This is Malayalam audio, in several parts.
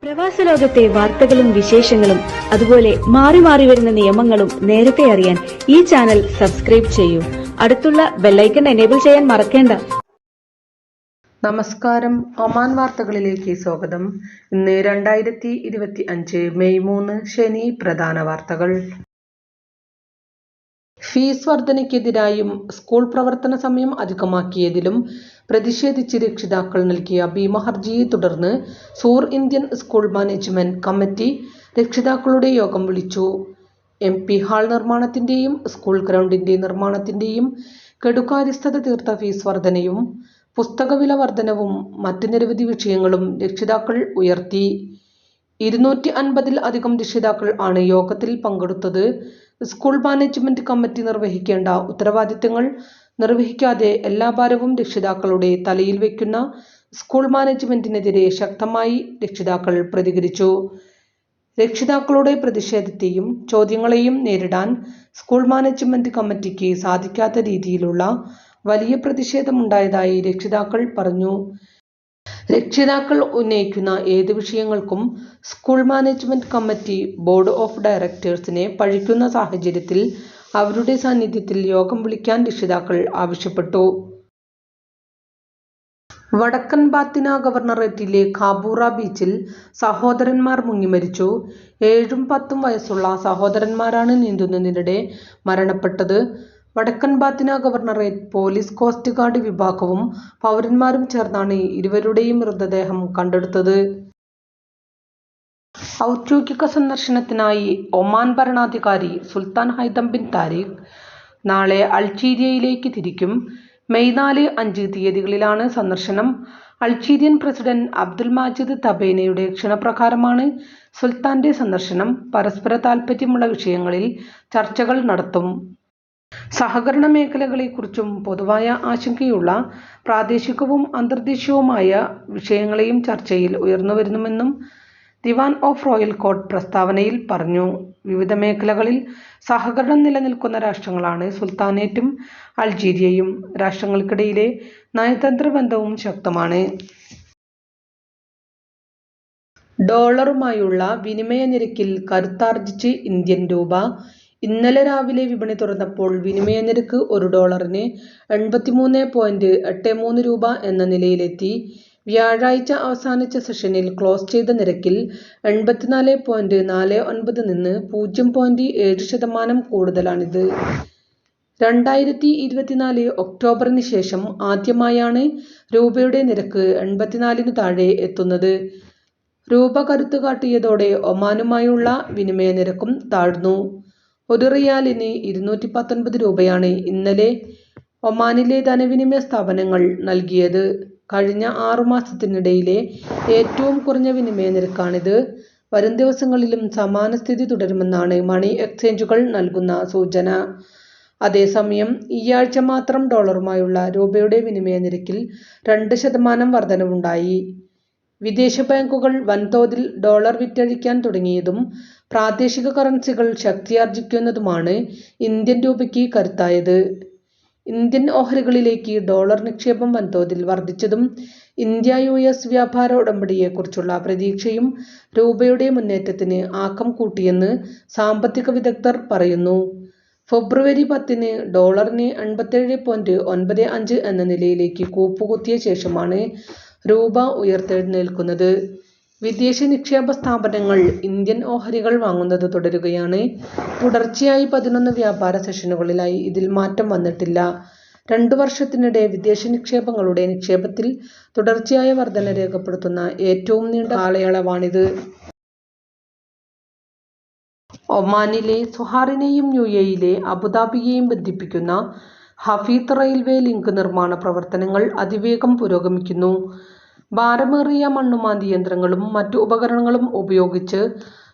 പ്രവാസ ലോകത്തെ വാർത്തകളും വിശേഷങ്ങളും അതുപോലെ മാറി മാറി വരുന്ന നിയമങ്ങളും നേരത്തെ അറിയാൻ ഈ ചാനൽ സബ്സ്ക്രൈബ് ചെയ്യൂ. അടുത്തുള്ള ബെല്ലൈക്കൺ എനേബിൾ ചെയ്യാൻ മറക്കേണ്ട. നമസ്കാരം. ഒമാൻ വാർത്തകളിലേക്ക് സ്വാഗതം. ഇന്ന് 2025 മെയ് 3 ശനി. പ്രധാന വാർത്തകൾ. ഫീസ് വർധനയ്ക്കെതിരായും സ്കൂൾ പ്രവർത്തന സമയം അധികമാക്കിയതിലും പ്രതിഷേധിച്ച് രക്ഷിതാക്കൾ നൽകിയ ഭീമഹർജിയെ തുടർന്ന് സൂർ ഇന്ത്യൻ സ്കൂൾ മാനേജ്മെന്റ് കമ്മിറ്റി രക്ഷിതാക്കളുടെ യോഗം വിളിച്ചു. MP ഹാൾ നിർമ്മാണത്തിന്റെയും സ്കൂൾ ഗ്രൗണ്ടിന്റെ നിർമ്മാണത്തിന്റെയും കെടുകാര്യസ്ഥത തീർത്ത ഫീസ് വർധനയും പുസ്തകവില വർധനവും മറ്റ് നിരവധി വിഷയങ്ങളും രക്ഷിതാക്കൾ ഉയർത്തി. 250-ൽ അധികം രക്ഷിതാക്കൾ ആണ് യോഗത്തിൽ പങ്കെടുത്തത്. സ്കൂൾ മാനേജ്മെന്റ് കമ്മിറ്റി നിർവഹിക്കേണ്ട ഉത്തരവാദിത്തങ്ങൾ നിർവഹിക്കാതെ എല്ലാ ഭാരവും രക്ഷിതാക്കളുടെ തലയിൽ വയ്ക്കുന്ന സ്കൂൾ മാനേജ്മെന്റിനെതിരെ ശക്തമായി രക്ഷിതാക്കൾ പ്രതികരിച്ചു. രക്ഷിതാക്കളുടെ പ്രതിഷേധത്തെയും ചോദ്യങ്ങളെയും നേരിടാൻ സ്കൂൾ മാനേജ്മെന്റ് കമ്മിറ്റിക്ക് സാധിക്കാത്ത രീതിയിലുള്ള വലിയ പ്രതിഷേധമുണ്ടായതായി രക്ഷിതാക്കൾ പറഞ്ഞു. രക്ഷിതാക്കൾ ഉന്നയിക്കുന്ന ഏത് വിഷയങ്ങൾക്കും school management committee board of ഡയറക്ടേഴ്സിനെ പഴിക്കുന്ന സാഹചര്യത്തിൽ അവരുടെ സാന്നിധ്യത്തിൽ യോഗം വിളിക്കാൻ രക്ഷിതാക്കൾ ആവശ്യപ്പെട്ടു. വടക്കൻ ബാത്തിന ഗവർണറേറ്റിലെ ഖാബൂറ ബീച്ചിൽ സഹോദരന്മാർ മുങ്ങിമരിച്ചു. 7ഉം 10ഉം വയസ്സുള്ള സഹോദരന്മാരാണ് നീന്തുന്നതിനിടെ മരണപ്പെട്ടത്. വടക്കൻ Batinah governorate police coast guard വിഭാഗവും പൗരന്മാരും ചേർന്നാണ് ഇരുവരുടെയും മൃതദേഹം കണ്ടെടുത്തത്. ഔദ്യോഗിക സന്ദർശനത്തിനായി ഒമാൻ ഭരണാധികാരി സുൽത്താൻ ഹൈതം ബിൻ താരിഖ് നാളെ അൾജീരിയയിലേക്ക് തിരിക്കും. മെയ് 4, 5 തീയതികളിലാണ് സന്ദർശനം. അൾജീരിയൻ പ്രസിഡന്റ് അബ്ദുൽ മാജിദ് തബേനയുടെ ക്ഷണപ്രകാരമാണ് സുൽത്താന്റെ സന്ദർശനം. പരസ്പര താൽപര്യമുള്ള വിഷയങ്ങളിൽ ചർച്ചകൾ നടത്തും. സഹകരണ മേഖലകളെക്കുറിച്ചും പൊതുവായ ആശങ്കയുള്ള പ്രാദേശികവും അന്തർദേശീയവുമായ വിഷയങ്ങളെയും ചർച്ചയിൽ ഉയർന്നുവരുമെന്നും ദിവാൻ ഓഫ് റോയൽ കോർട്ട് പ്രസ്താവനയിൽ പറഞ്ഞു. വിവിധ മേഖലകളിൽ സഹകരണം നിലനിൽക്കുന്ന രാഷ്ട്രങ്ങളാണ് സുൽത്താനേറ്റും അൾജീരിയയും. രാഷ്ട്രങ്ങൾക്കിടയിലെ നയതന്ത്ര ബന്ധവും ശക്തമാണ്. ഡോളറുമായുള്ള വിനിമയ നിരക്കിൽ കരുത്താർജിച്ച് ഇന്ത്യൻ രൂപ. ഇന്നലെ രാവിലെ വിപണി തുറന്നപ്പോൾ വിനിമയ നിരക്ക് $1 83.83 രൂപ എന്ന നിലയിലെത്തി. വ്യാഴാഴ്ച അവസാനിച്ച സെഷനിൽ ക്ലോസ് ചെയ്ത നിരക്കിൽ 84.49 നിന്ന് 0.7% കൂടുതലാണിത്. 2024 ഒക്ടോബറിന് ശേഷം ആദ്യമായാണ് രൂപയുടെ നിരക്ക് 84-നു താഴെ എത്തുന്നത്. രൂപ കരുത്ത് കാട്ടിയതോടെ ഒമാനുമായുള്ള വിനിമയ നിരക്കും താഴ്ന്നു. ഒരു റിയാലിന് 219 രൂപയാണ് ഇന്നലെ ഒമാനിലെ ധനവിനിമയ സ്ഥാപനങ്ങൾ നൽകിയത്. കഴിഞ്ഞ 6 മാസത്തിനിടയിലെ ഏറ്റവും കുറഞ്ഞ വിനിമയ നിരക്കാണിത്. വരും ദിവസങ്ങളിലും സമാന സ്ഥിതി തുടരുമെന്നാണ് മണി എക്സ്ചേഞ്ചുകൾ നൽകുന്ന സൂചന. അതേസമയം ഈയാഴ്ച മാത്രം ഡോളറുമായുള്ള രൂപയുടെ വിനിമയ നിരക്കിൽ 2% വർധനവുണ്ടായി. വിദേശ ബാങ്കുകൾ വൻതോതിൽ ഡോളർ വിറ്റഴിക്കാൻ തുടങ്ങിയതും പ്രാദേശിക കറൻസികൾ ശക്തിയാർജിക്കുന്നതുമാണ് ഇന്ത്യൻ രൂപയ്ക്ക് കരുത്തായത്. ഇന്ത്യൻ ഓഹരികളിലേക്ക് ഡോളർ നിക്ഷേപം വൻതോതിൽ വർധിച്ചതും ഇന്ത്യ-US വ്യാപാര ഉടമ്പടിയെക്കുറിച്ചുള്ള പ്രതീക്ഷയും രൂപയുടെ മുന്നേറ്റത്തിന് ആക്കം കൂട്ടിയെന്ന് സാമ്പത്തിക വിദഗ്ധർ പറയുന്നു. ഫെബ്രുവരി 10-ന് ഡോളറിന് 87.95 എന്ന നിലയിലേക്ക് കൂപ്പുകുത്തിയ ശേഷമാണ് രൂപ ഉയർത്തെഴുന്നേൽക്കുന്നത്. വിദേശ നിക്ഷേപ സ്ഥാപനങ്ങൾ ഇന്ത്യൻ ഓഹരികൾ വാങ്ങുന്നത് തുടരുകയാണ്. തുടർച്ചയായി 11 വ്യാപാര സെഷനുകളിലായി ഇതിൽ മാറ്റം വന്നിട്ടില്ല. 2 വർഷത്തിനിടെ വിദേശ നിക്ഷേപങ്ങളുടെ നിക്ഷേപത്തിൽ തുടർച്ചയായ വർധന രേഖപ്പെടുത്തുന്ന ഏറ്റവും നീണ്ട കാലയളവാണിത്. ഒമാനിലെ സുഹാറിനെയും UAEയിലെ അബുദാബിയെയും ബന്ധിപ്പിക്കുന്ന ഹഫീത്ത് റെയിൽവേ ലിങ്ക് നിർമ്മാണ പ്രവർത്തനങ്ങൾ അതിവേഗം പുരോഗമിക്കുന്നു. ഭാരമേറിയ മണ്ണുമാന്തി യന്ത്രങ്ങളും മറ്റു ഉപകരണങ്ങളും ഉപയോഗിച്ച്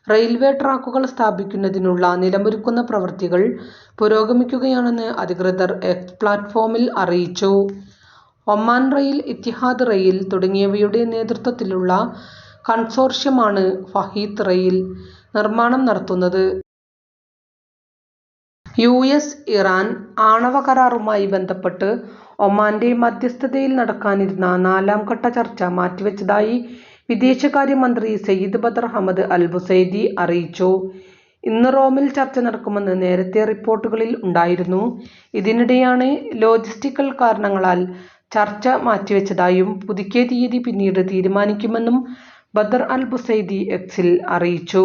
റെയിൽവേ ട്രാക്കുകൾ സ്ഥാപിക്കുന്നതിനുള്ള നിലമൊരുക്കുന്ന പ്രവൃത്തികൾ പുരോഗമിക്കുകയാണെന്ന് അധികൃതർ എക്സ് പ്ലാറ്റ്ഫോമിൽ അറിയിച്ചു. ഒമാൻ റെയിൽ, ഇത്തിഹാദ് റെയിൽ തുടങ്ങിയവയുടെ നേതൃത്വത്തിലുള്ള കൺസോർഷ്യമാണ് ഹഫീത്ത് റെയിൽ നിർമ്മാണം നടത്തുന്നത്. US-ഇറാൻ ആണവ കരാറുമായി ബന്ധപ്പെട്ട് ഒമാന്റെ മധ്യസ്ഥതയിൽ നടക്കാനിരുന്ന 4ാം ഘട്ട ചർച്ച മാറ്റിവെച്ചതായി വിദേശകാര്യമന്ത്രി Sayyid Badr Hamad Al Busaidi അറിയിച്ചു. ഇന്ന് റോമിൽ ചർച്ച നടക്കുമെന്ന് നേരത്തെ റിപ്പോർട്ടുകളിൽ ഉണ്ടായിരുന്നു. ഇതിനിടെയാണ് ലോജിസ്റ്റിക്കൽ കാരണങ്ങളാൽ ചർച്ച മാറ്റിവെച്ചതായും പുതുക്കിയ തീയതി പിന്നീട് തീരുമാനിക്കുമെന്നും ബദർ അൽ ബുസൈദി എക്സിൽ അറിയിച്ചു.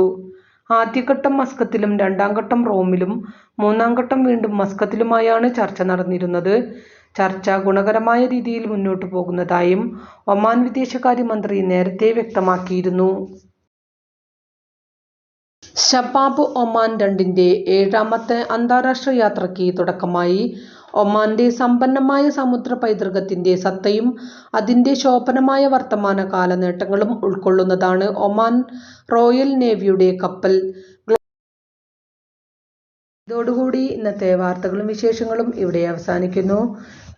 ആദ്യഘട്ടം മസ്കത്തിലും രണ്ടാം ഘട്ടം റോമിലും മൂന്നാം ഘട്ടം വീണ്ടും മസ്കത്തിലുമായാണ് ചർച്ച നടന്നിരുന്നത്. ചർച്ച ഗുണകരമായ രീതിയിൽ മുന്നോട്ടു പോകുന്നതായും ഒമാൻ വിദേശകാര്യമന്ത്രി നേരത്തെ വ്യക്തമാക്കിയിരുന്നു. ഷബാബ് ഒമാൻ 2ന്റെ 7ാമത്തെ അന്താരാഷ്ട്ര യാത്രയ്ക്ക് തുടക്കമായി. ഒമാന്റെ സമ്പന്നമായ സമുദ്ര പൈതൃകത്തിന്റെ സത്തയും അതിന്റെ ശോഭനമായ വർത്തമാനകാല നേട്ടങ്ങളും ഉൾക്കൊള്ളുന്നതാണ് ഒമാൻ റോയൽ നേവിയുടെ കപ്പൽ. ഇതോടുകൂടി ഇന്നത്തെ വാർത്തകളും വിശേഷങ്ങളും ഇവിടെ അവസാനിക്കുന്നു.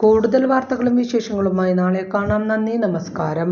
കൂടുതൽ വാർത്തകളും വിശേഷങ്ങളുമായി നാളെ കാണാം. നന്ദി, നമസ്കാരം.